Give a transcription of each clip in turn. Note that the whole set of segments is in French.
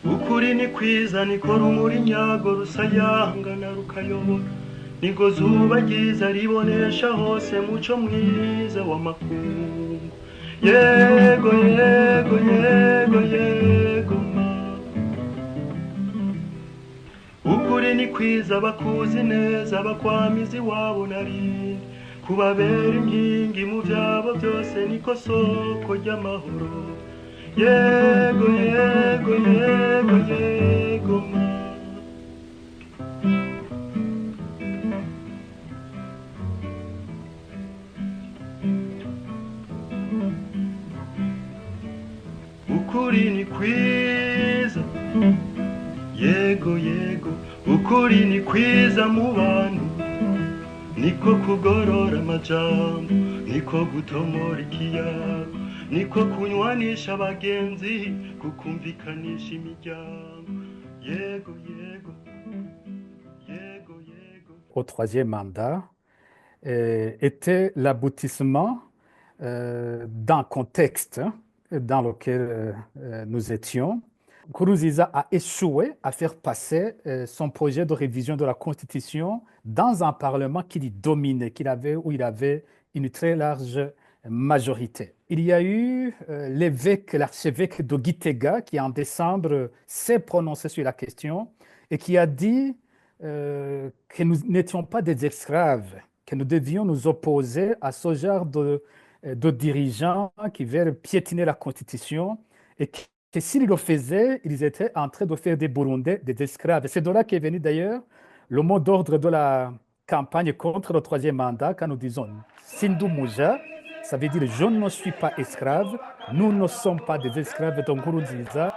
ukuri ni kwiza niko rumuri nyago rusayangana rukayobora niko zuba ryiza ribonesha hose muco mwiza w'amakungu yego yego yego yego ma ukuri ni kwiza bakuzi neza bakwamizi wabo narindi kubabera inkingi mu byabo byose niko soko ry'amahoro yego yego yego yego ma ukuri ni kwiza yego yego ukuri ni kwiza mu bantu niko kugorora amajambo niko gutomora ikiyago niko kunywanisha abagenzi kukumvikanisha imiryango yego yego yego yego. Au troisième mandat était l'aboutissement d'un contexte dans lequel nous étions. Nkurunziza a échoué à faire passer son projet de révision de la Constitution dans un Parlement qu'il dominait, où il avait une très large majorité. Il y a eu l'archevêque de Gitega qui en décembre s'est prononcé sur la question et qui a dit que nous n'étions pas des esclaves, que nous devions nous opposer à ce genre de dirigeants qui veulent piétiner la Constitution et que s'ils le faisaient, ils étaient en train de faire des Burundais des esclaves. C'est de là qu'est venu d'ailleurs le mot d'ordre de la campagne contre le troisième mandat quand nous disons Sindou Mouja, ça veut dire je ne suis pas esclave, nous ne sommes pas des esclaves de Nkurunziza.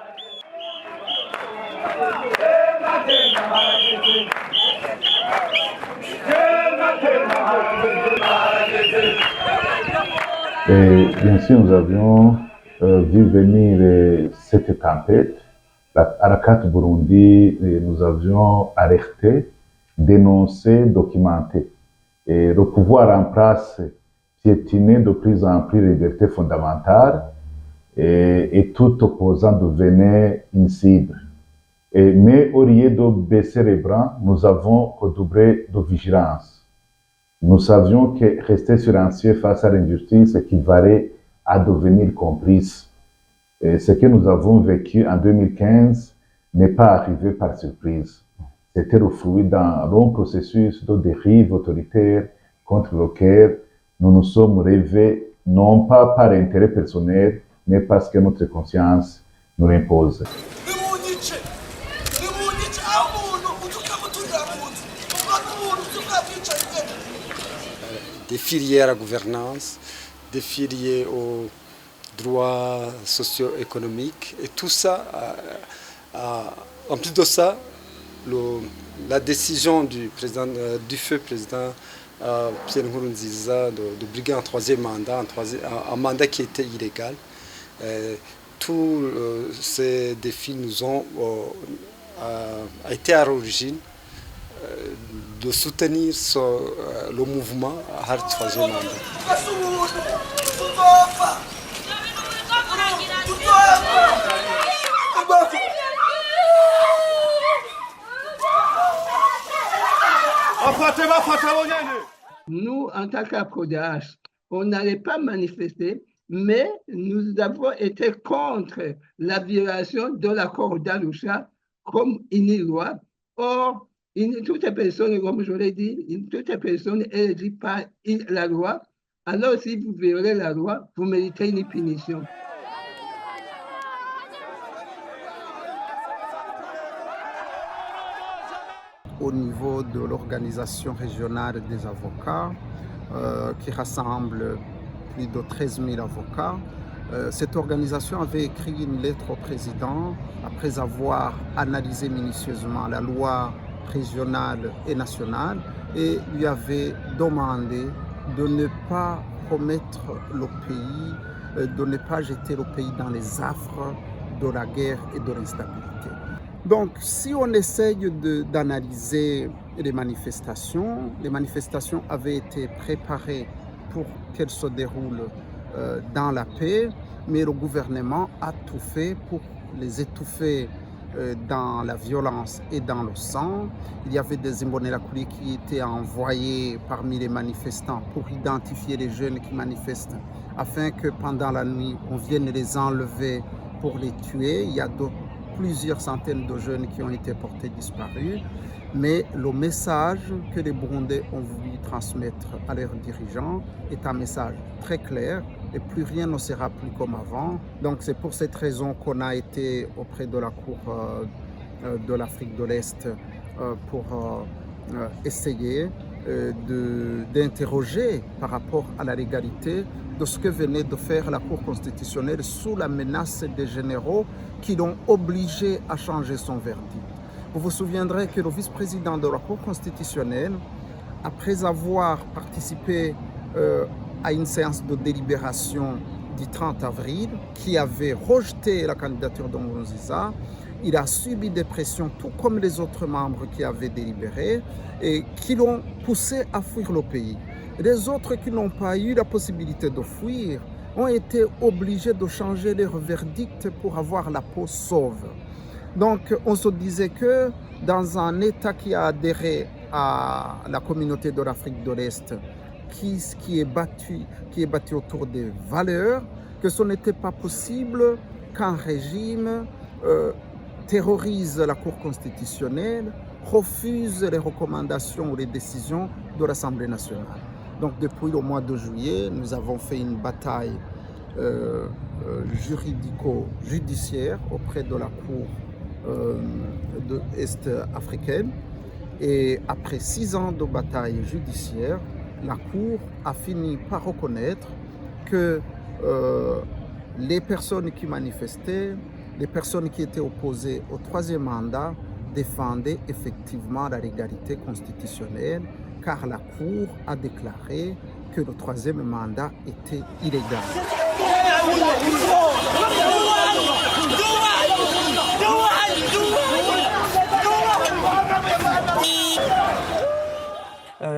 Et bien sûr, nous avions vu venir cette tempête. Arakat Burundi, nous avions alerté, dénoncé, documenté. Et le pouvoir en place piétinait de plus en plus les libertés fondamentales et tout opposant devenait une cible. Mais au lieu de baisser les bras, nous avons redoublé de vigilance. Nous savions que rester silencieux face à l'injustice équivalait à devenir complice. Et ce que nous avons vécu en 2015 n'est pas arrivé par surprise. C'était le fruit d'un long processus de dérive autoritaire contre lequel nous nous sommes relevés non pas par intérêt personnel, mais parce que notre conscience nous l'impose. Des filières à gouvernance, des filières aux droits socio-économiques et tout ça. En plus de ça, la décision du feu président Pierre Nkurunziza de briguer un troisième mandat, un mandat qui était illégal. Tous ces défis nous ont été à l'origine de soutenir le mouvement à le troisième mandat. Nous, en tant qu'APRODH, on n'allait pas manifester, mais nous avons été contre la violation de l'accord d'Arusha comme une loi. Or, toute personne, comme je l'ai dit, toute personne élegée par la loi. Alors, si vous violez la loi, vous méritez une punition. Au niveau de l'organisation régionale des avocats, qui rassemble plus de 13 000 avocats, cette organisation avait écrit une lettre au président après avoir analysé minutieusement la loi régionale et nationale et lui avait demandé de ne pas remettre le pays, de ne pas jeter le pays dans les affres de la guerre et de l'instabilité. Donc, si on essaye d'analyser les manifestations avaient été préparées pour qu'elles se déroulent dans la paix, mais le gouvernement a tout fait pour les étouffer dans la violence et dans le sang. Il y avait des Imbonerakure qui étaient envoyés parmi les manifestants pour identifier les jeunes qui manifestent, afin que pendant la nuit, on vienne les enlever pour les tuer. Il y a plusieurs centaines de jeunes qui ont été portés disparus. Mais le message que les Burundais ont voulu transmettre à leurs dirigeants est un message très clair et plus rien ne sera plus comme avant. Donc c'est pour cette raison qu'on a été auprès de la Cour de l'Afrique de l'Est pour essayer d'interroger par rapport à la légalité de ce que venait de faire la Cour constitutionnelle sous la menace des généraux qui l'ont obligé à changer son verdict. Vous vous souviendrez que le vice-président de la Cour constitutionnelle, après avoir participé à une séance de délibération du 30 avril, qui avait rejeté la candidature de Nkurunziza, il a subi des pressions, tout comme les autres membres qui avaient délibéré, et qui l'ont poussé à fuir le pays. Les autres qui n'ont pas eu la possibilité de fuir ont été obligés de changer leur verdict pour avoir la peau sauve. Donc, on se disait que dans un État qui a adhéré à la communauté de l'Afrique de l'Est, qui est battu autour des valeurs, que ce n'était pas possible qu'un régime terrorise la Cour constitutionnelle, refuse les recommandations ou les décisions de l'Assemblée nationale. Donc, depuis le mois de juillet, nous avons fait une bataille juridico-judiciaire auprès de la Cour est-africaine. Et après 6 ans de bataille judiciaire, la Cour a fini par reconnaître que les personnes qui manifestaient, les personnes qui étaient opposées au troisième mandat défendaient effectivement la légalité constitutionnelle, car la Cour a déclaré que le troisième mandat était illégal.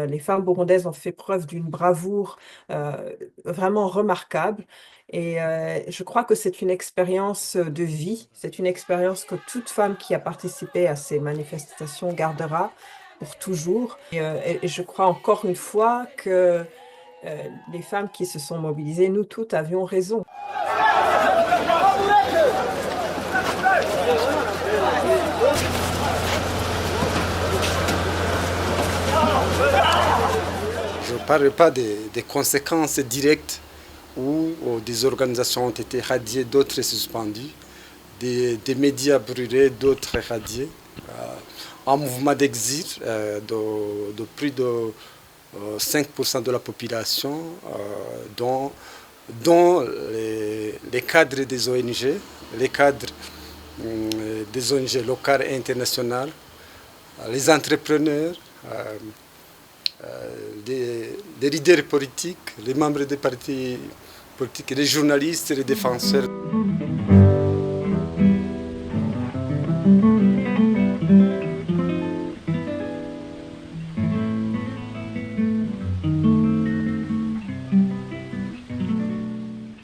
Les femmes burundaises ont fait preuve d'une bravoure vraiment remarquable. Et je crois que c'est une expérience de vie, c'est une expérience que toute femme qui a participé à ces manifestations gardera pour toujours. Et je crois encore une fois que les femmes qui se sont mobilisées, nous toutes avions raison. Je ne parle pas des conséquences directes où des organisations ont été radiées, d'autres suspendues, des médias brûlés, d'autres radiés, un mouvement d'exil de plus de 5% de la population, dont les cadres des ONG, les cadres des ONG locales et internationales, les entrepreneurs, des leaders politiques, les membres des partis politiques, les journalistes, les défenseurs.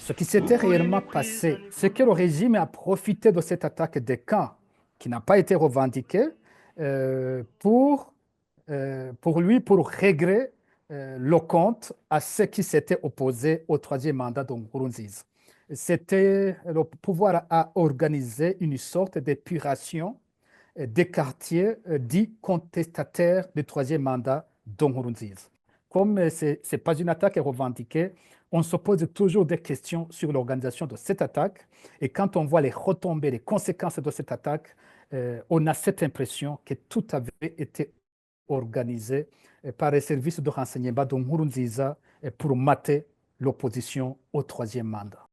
Ce qui s'était réellement passé, c'est que le régime a profité de cette attaque des camps qui n'a pas été revendiquée pour régler le compte à ceux qui s'étaient opposés au troisième mandat de Nkurunziza. C'était le pouvoir à organiser une sorte d'épuration des quartiers dits contestataires du troisième mandat de Nkurunziza. Comme ce n'est pas une attaque revendiquée, on se pose toujours des questions sur l'organisation de cette attaque. Et quand on voit les retombées, les conséquences de cette attaque, on a cette impression que tout avait été organisé par les services de renseignement de Nkurunziza pour mater l'opposition au troisième mandat.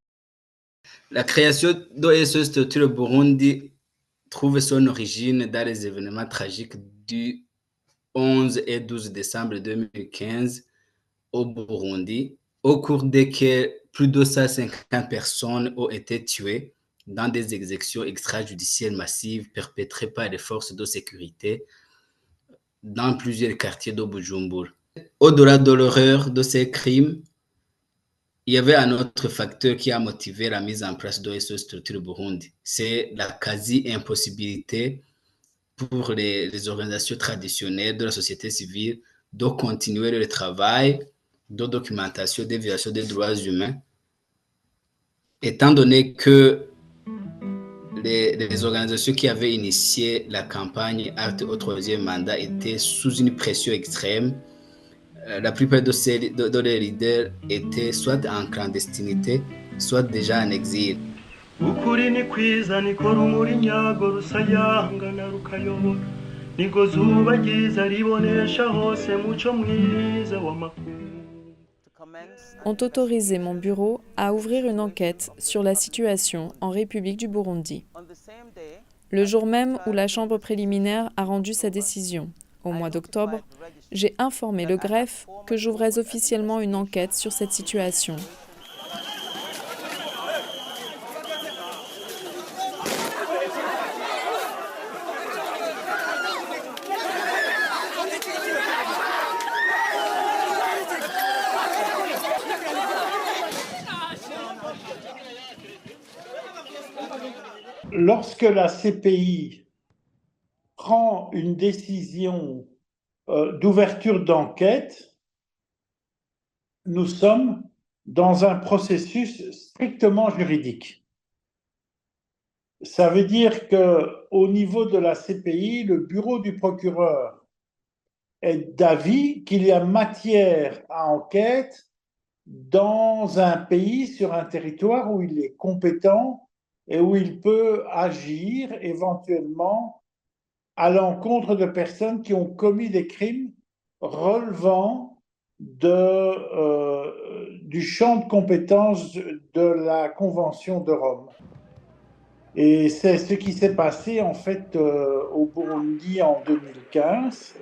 La création d'OSS Torture Burundi trouve son origine dans les événements tragiques du 11 et 12 décembre 2015 au Burundi, au cours desquels plus de 150 personnes ont été tuées dans des exécutions extrajudiciaires massives perpétrées par les forces de sécurité dans plusieurs quartiers de Bujumbura. Au-delà de l'horreur de ces crimes, il y avait un autre facteur qui a motivé la mise en place de cette structure Burundi. C'est la quasi-impossibilité pour les organisations traditionnelles de la société civile de continuer le travail de documentation des violations des droits humains, étant donné que les organisations qui avaient initié la campagne Acte au troisième mandat étaient sous une pression extrême. La plupart de leurs leaders étaient soit en clandestinité, soit déjà en exil. ukuri ni kwiza niko rumuri nyago rusayangana rukayobora niko zuba ryiza ribonesha hose muco mwiza w'amakuru. Ont autorisé mon bureau à ouvrir une enquête sur la situation en République du Burundi. Le jour même où la chambre préliminaire a rendu sa décision, au mois d'octobre, j'ai informé le greffe que j'ouvrais officiellement une enquête sur cette situation. Lorsque la CPI prend une décision d'ouverture d'enquête, nous sommes dans un processus strictement juridique. Ça veut dire qu'au niveau de la CPI, le bureau du procureur est d'avis qu'il y a matière à enquête dans un pays, sur un territoire où il est compétent et où il peut agir éventuellement à l'encontre de personnes qui ont commis des crimes relevant du champ de compétences de la Convention de Rome. Et c'est ce qui s'est passé en fait au Burundi en 2015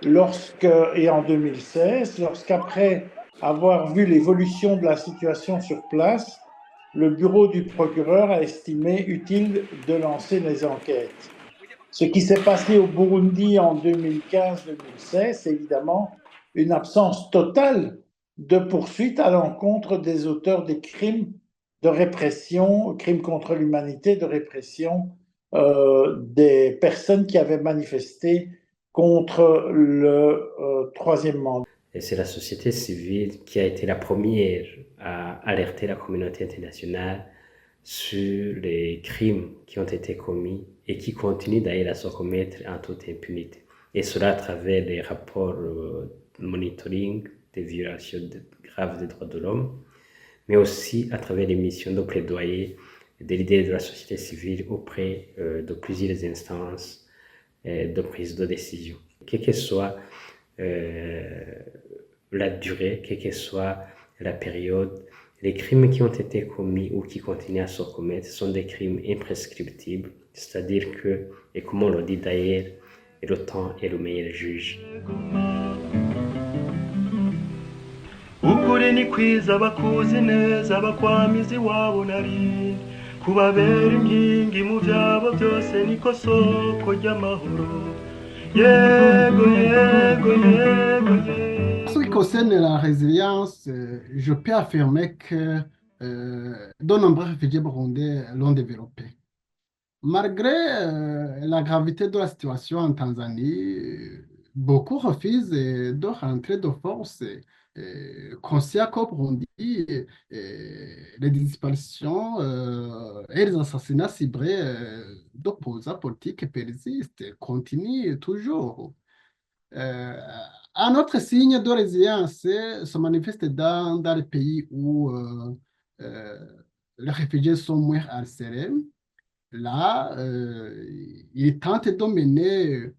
et en 2016, lorsqu'après avoir vu l'évolution de la situation sur place, le bureau du procureur a estimé utile de lancer les enquêtes. Ce qui s'est passé au Burundi en 2015-2016, c'est évidemment une absence totale de poursuite à l'encontre des auteurs des crimes de répression, crimes contre l'humanité, de répression des personnes qui avaient manifesté contre le troisième mandat. Et c'est la société civile qui a été la première à alerter la communauté internationale sur les crimes qui ont été commis et qui continuent d'ailleurs à se commettre en toute impunité. Et cela à travers les rapports monitoring des violations graves des droits de l'homme, mais aussi à travers les missions de plaidoyer des leaders de la société civile auprès de plusieurs instances de prise de décision. Quelle que soit la durée, quelle que soit la période, les crimes qui ont été commis ou qui continuent à se commettre sont des crimes imprescriptibles, c'est-à-dire que, et comme on le dit d'ailleurs, le temps est le meilleur juge. ukuri ni kwiza bakuzi neza bakwamiza iwabo nari kubabera inkingi mu byabo byose niko soko ry'amahoro yego yego yego yego. En ce qui concerne la résilience, je peux affirmer que de nombreux réfugiés burundais l'ont développé. Malgré la gravité de la situation en Tanzanie, beaucoup refusent de rentrer de force, conscients qu'au Burundi, les disparitions et les assassinats ciblés d'opposants politiques persistent et continuent toujours. Un autre signe de résilience se manifeste dans les pays où les réfugiés sont moins harcelés. Là, ils tentent de mener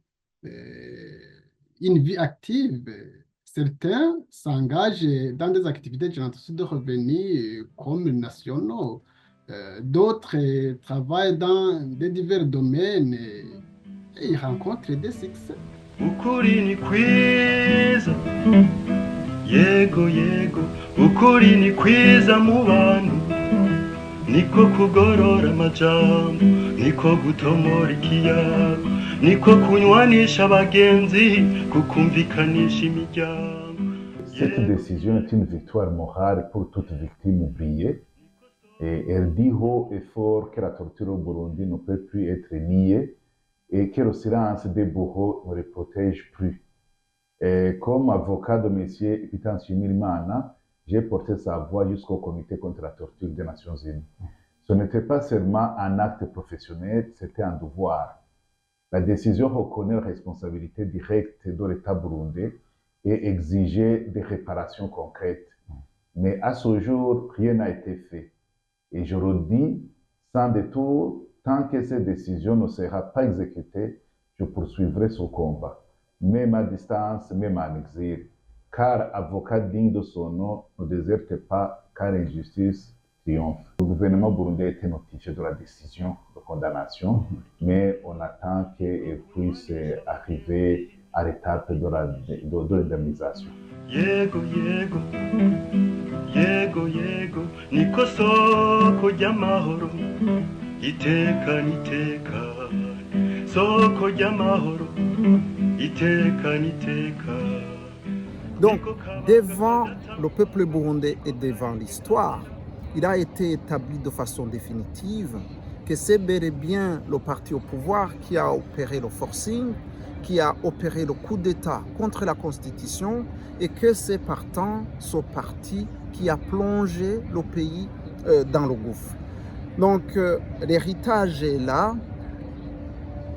une vie active. Certains s'engagent dans des activités de génération de revenus comme nationaux. D'autres travaillent dans des divers domaines et ils rencontrent des succès. ukuri ni kwiza yego yego ukuri ni kwiza mu bantu niko kugorora amajambo niko gutomora ikiyago niko kunywanisha abagenzi kukumvikanisha imiryango. Cette décision est une victoire morale pour toute victime oubliée. Et elle dit haut et fort que la torture au Burundi ne peut plus être niée et que le silence des bourreaux ne les protège plus. Et comme avocat de M. Epitan Shimirimana, j'ai porté sa voix jusqu'au Comité contre la torture des Nations Unies. Ce n'était pas seulement un acte professionnel, c'était un devoir. La décision reconnaît la responsabilité directe de l'État burundais et exigeait des réparations concrètes. Mais à ce jour, rien n'a été fait. Et je le dis sans détour, tant que cette décision ne sera pas exécutée, je poursuivrai ce combat, même à distance, même en exil. Car avocat digne de son nom ne déserte pas, car l'injustice triomphe. Le gouvernement burundais a été notifié de la décision de condamnation, mais on attend qu'elle puisse arriver à l'étape de l'indemnisation. Yego yego yego yego niko soko ry'amahoro iteka niteka soko ry'amahoro iteka niteka. Donc, devant le peuple burundais et devant l'histoire, il a été établi de façon définitive que c'est bel et bien le parti au pouvoir qui a opéré le forcing, qui a opéré le coup d'État contre la Constitution et que c'est partant ce parti qui a plongé le pays dans le gouffre. Donc l'héritage est là.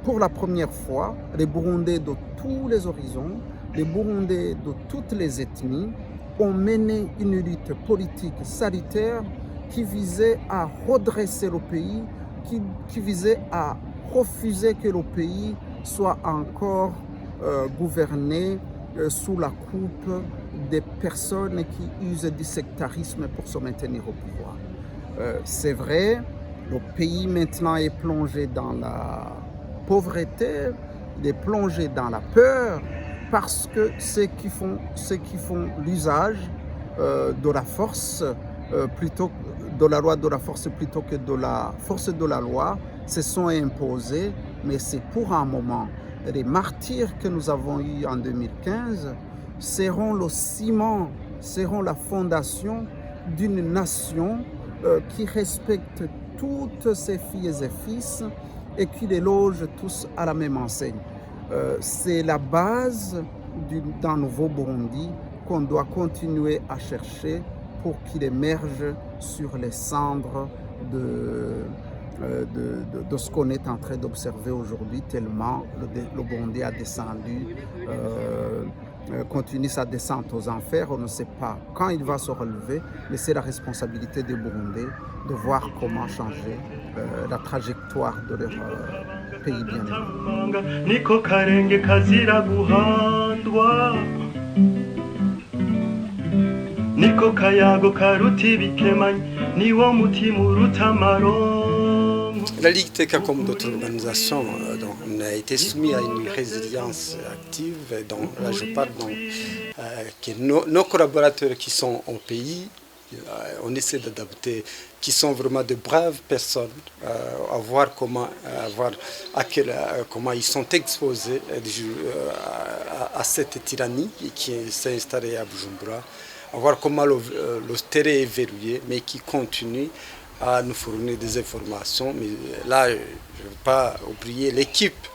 Pour la première fois, les Burundais de tous les horizons, les Burundais de toutes les ethnies ont mené une lutte politique salutaire qui visait à redresser le pays, qui visait à refuser que le pays soit encore gouverné sous la coupe des personnes qui usent du sectarisme pour se maintenir au pouvoir. C'est vrai, le pays maintenant est plongé dans la pauvreté, il est plongé dans la peur, parce que ceux qui font l'usage de la force, plutôt de la loi de la force plutôt que de la force de la loi, se sont imposés, mais c'est pour un moment. Les martyrs que nous avons eus en 2015 seront le ciment, seront la fondation d'une nation qui respecte toutes ses filles et fils et qui les loge tous à la même enseigne. C'est la base d'un nouveau Burundi qu'on doit continuer à chercher pour qu'il émerge sur les cendres de ce qu'on est en train d'observer aujourd'hui, tellement le Burundi a descendu, continue sa descente aux enfers. On ne sait pas quand il va se relever, mais c'est la responsabilité des Burundais de voir comment changer la trajectoire de leur pays bien-aimé. Niko karenge kazira guhandwa niko kayago karuta ibikemanyi niwo mutima uruta amaronko. La Ligue TK, comme d'autres organisations, on a été soumis à une résilience active. Donc, là, je parle que nos collaborateurs qui sont au pays, on essaie d'adapter, qui sont vraiment de braves personnes, à voir comment ils sont exposés à cette tyrannie qui s'est installée à Bujumbura, à voir comment le terrain est verrouillé, mais qui continue à nous fournir des informations. Mais là, je ne veux pas oublier l'équipe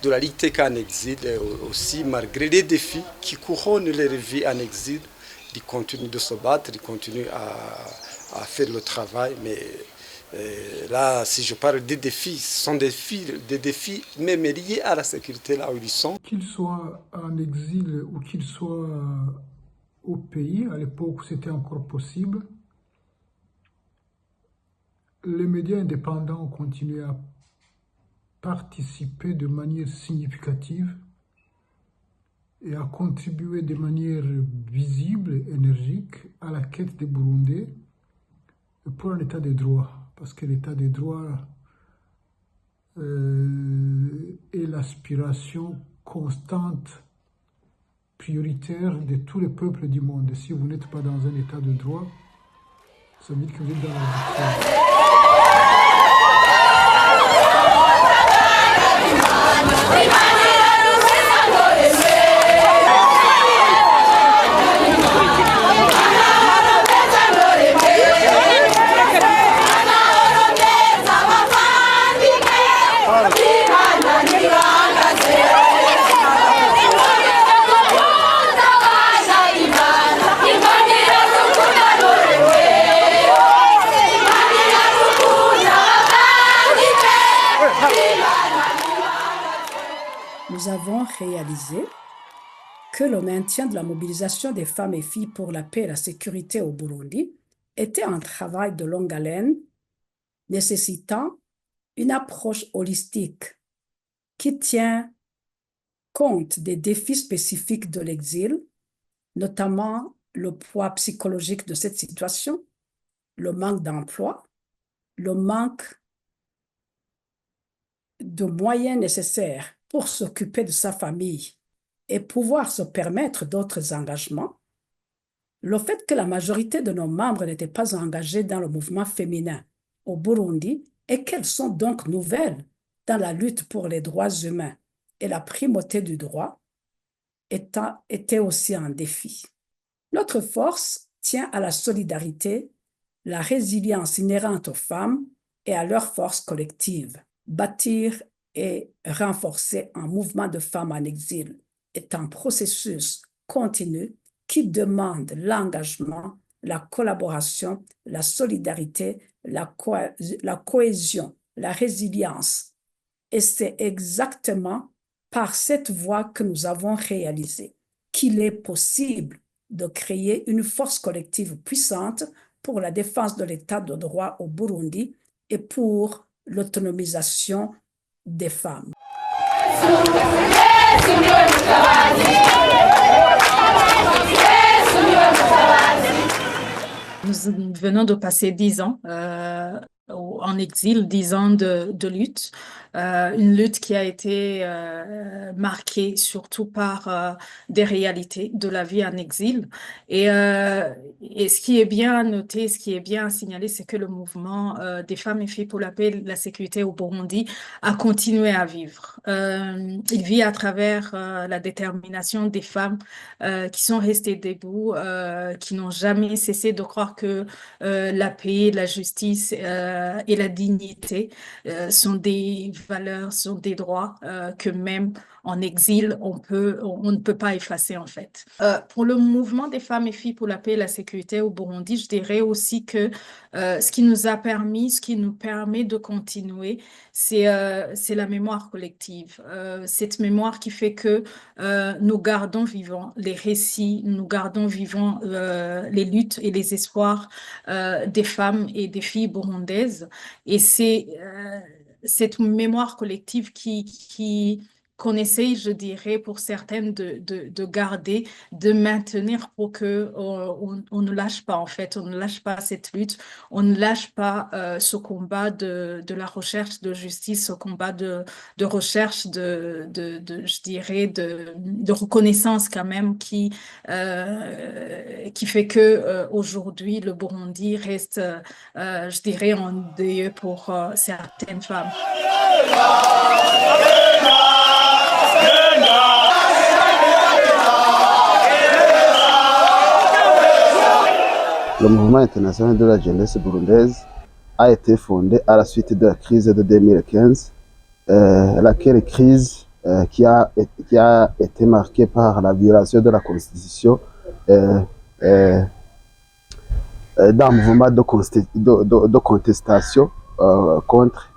de la Ligue TK en exil aussi, malgré les défis qui couronnent les vies en exil, ils continuent de se battre, ils continuent à faire le travail. Mais là, si je parle des défis, ce sont des défis même liés à la sécurité là où ils sont. Qu'ils soient en exil ou qu'ils soient au pays, à l'époque où c'était encore possible, les médias indépendants ont continué à participer de manière significative et à contribuer de manière visible et énergique à la quête des Burundais pour un état de droit. Parce que l'état de droit est l'aspiration constante, prioritaire de tous les peuples du monde. Si vous n'êtes pas dans un état de droit, ça veut dire que vous êtes dans la dictature. nous avons réalisé que le maintien de la mobilisation des femmes et filles pour la paix et la sécurité au Burundi était un travail de longue haleine, nécessitant une approche holistique qui tient compte des défis spécifiques de l'exil, notamment le poids psychologique de cette situation, le manque d'emploi, le manque de moyens nécessaires pour s'occuper de sa famille et pouvoir se permettre d'autres engagements, le fait que la majorité de nos membres n'étaient pas engagés dans le mouvement féminin au Burundi et qu'elles sont donc nouvelles dans la lutte pour les droits humains et la primauté du droit était aussi un défi. Notre force tient à la solidarité, la résilience inhérente aux femmes et à leur force collective. Bâtir et renforcer un mouvement de femmes en exil est un processus continu qui demande l'engagement, la collaboration, la solidarité, la cohésion, la résilience. Et c'est exactement par cette voie que nous avons réalisé qu'il est possible de créer une force collective puissante pour la défense de l'état de droit au Burundi et pour l'autonomisation des femmes. Nous venons de passer 10 ans en exil, 10 ans de lutte. Une lutte qui a été marquée surtout par des réalités de la vie en exil. Et ce qui est bien à noter, ce qui est bien à signaler, c'est que le mouvement des femmes et filles pour la paix et la sécurité au Burundi a continué à vivre. Il vit à travers la détermination des femmes qui sont restées debout, qui n'ont jamais cessé de croire que la paix, la justice et la dignité sont des valeurs, sont des droits que même en exil, on ne peut pas effacer en fait. Pour le mouvement des femmes et filles pour la paix et la sécurité au Burundi, je dirais aussi que ce qui nous permet de continuer, c'est la mémoire collective. Cette mémoire qui fait que nous gardons vivants les récits, nous gardons vivants les luttes et les espoirs des femmes et des filles burundaises. Et c'est cette mémoire collective qu'on essaye, je dirais, pour certaines de garder, de maintenir pour que on ne lâche pas, en fait, on ne lâche pas cette lutte, on ne lâche pas ce combat de la recherche de justice, ce combat de recherche je dirais, de reconnaissance quand même qui fait que aujourd'hui le Burundi reste, je dirais, en deuil pour certaines femmes. Le mouvement international de la jeunesse burundaise a été fondé à la suite de la crise de 2015, laquelle crise qui a été marquée par la violation de la Constitution d'un mouvement de contestation contre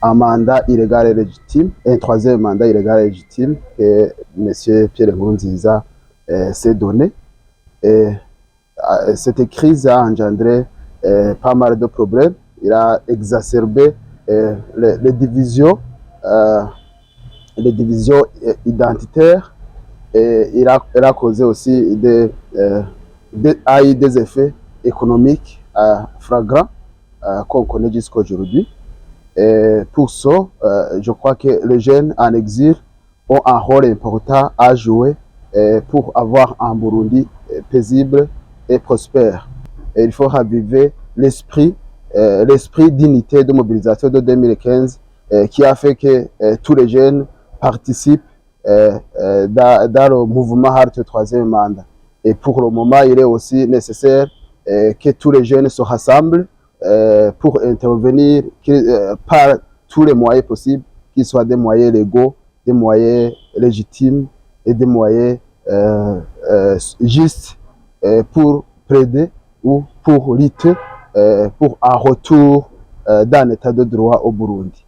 un mandat illégal et légitime, et un troisième mandat illégal et légitime que M. Pierre Nkurunziza s'est donné. Et cette crise a engendré pas mal de problèmes. Il a exacerbé les divisions identitaires, et il a causé aussi des effets économiques flagrants qu'on connaît jusqu'à aujourd'hui. Et pour ça, je crois que les jeunes en exil ont un rôle important à jouer pour avoir un Burundi paisible et prospère. Et il faut raviver l'esprit d'unité de mobilisation de 2015 qui a fait que tous les jeunes participent dans le mouvement Hart troisième mandat. Et pour le moment, il est aussi nécessaire que tous les jeunes se rassemblent pour intervenir par tous les moyens possibles, qu'ils soient des moyens légaux, des moyens légitimes et des moyens justes pour plaider ou pour lutter pour un retour d'un état de droit au Burundi.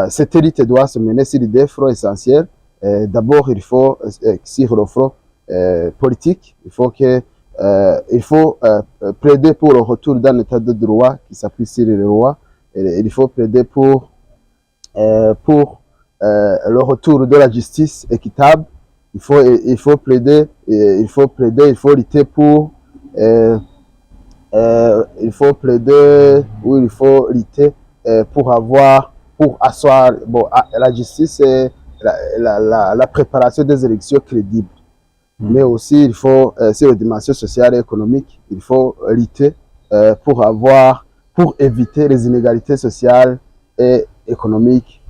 cette élite doit se mener sur des fronts essentiels. D'abord, il faut, sur le front politique, il faut plaider pour le retour d'un état de droit qui s'appuie sur les lois. Il faut plaider pour le retour de la justice équitable. Il faut lutter pour asseoir la justice et la préparation des élections crédibles. Mais aussi, il faut, sur la dimension sociale et économique, il faut lutter pour éviter les inégalités sociales et économiques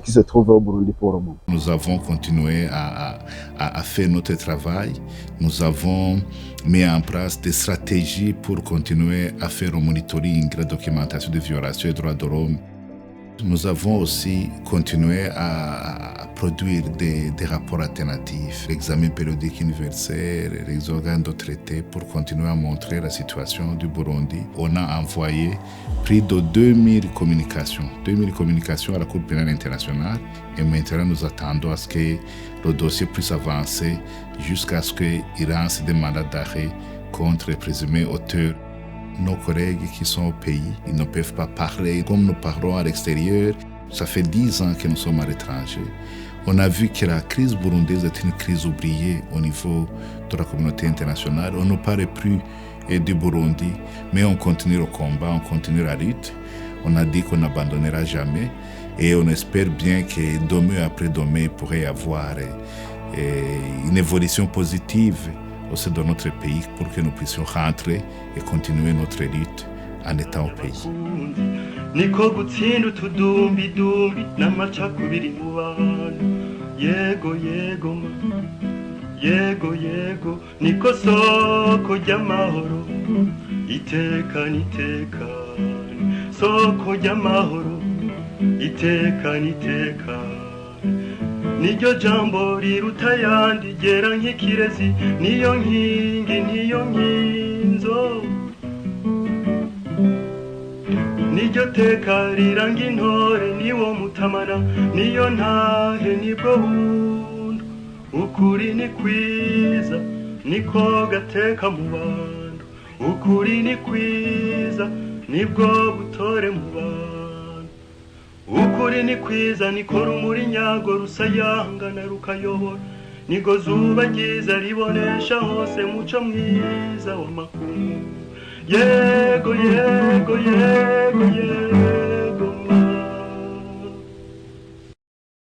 qui se trouvent au Burundi pour le moment. Nous avons continué à faire notre travail. Nous avons mis en place des stratégies pour continuer à faire le monitoring, la documentation des violations des droits de l'homme. Nous avons aussi continué à produire des rapports alternatifs, l'examen périodique universel, les organes de traité pour continuer à montrer la situation du Burundi. On a envoyé plus de 2000 communications à la Cour pénale internationale et maintenant nous attendons à ce que le dossier puisse avancer jusqu'à ce qu'il lance des mandats d'arrêt contre les présumés auteurs. Nos collègues qui sont au pays, ils ne peuvent pas parler comme nous parlons à l'extérieur. Ça fait 10 ans que nous sommes à l'étranger. On a vu que la crise burundaise est une crise oubliée au niveau de la communauté internationale. On ne parle plus du Burundi, mais on continue le combat, on continue la lutte. On a dit qu'on n'abandonnera jamais et on espère bien que demain après demain, il pourrait y avoir une évolution positive aussi dans notre pays pour que nous puissions rentrer et continuer notre lutte en étant au pays. Niko gutsinda utudumbi dumbi n'amacakubiri mu bantu yego yego yego yego niko soko ry'amahoro itekana itekana soko ry'amahoro itekana itekana niryo jambo riruta yandi gera nk'ikirezi niyo nkingi niyo nkinzo niryo teka riranga intore niwo mutamana niyo ntahe nibwo buntu ukuri ni kwiza niko gateka mu bantu ukuri ni kwiza nibwo butore mu bantu ukuri ni kwiza niko rumuri nyago rusayangana rukayobora nigo zuba ryiza ribonesha hose muco mwiza w'amakungu yego yego yego yego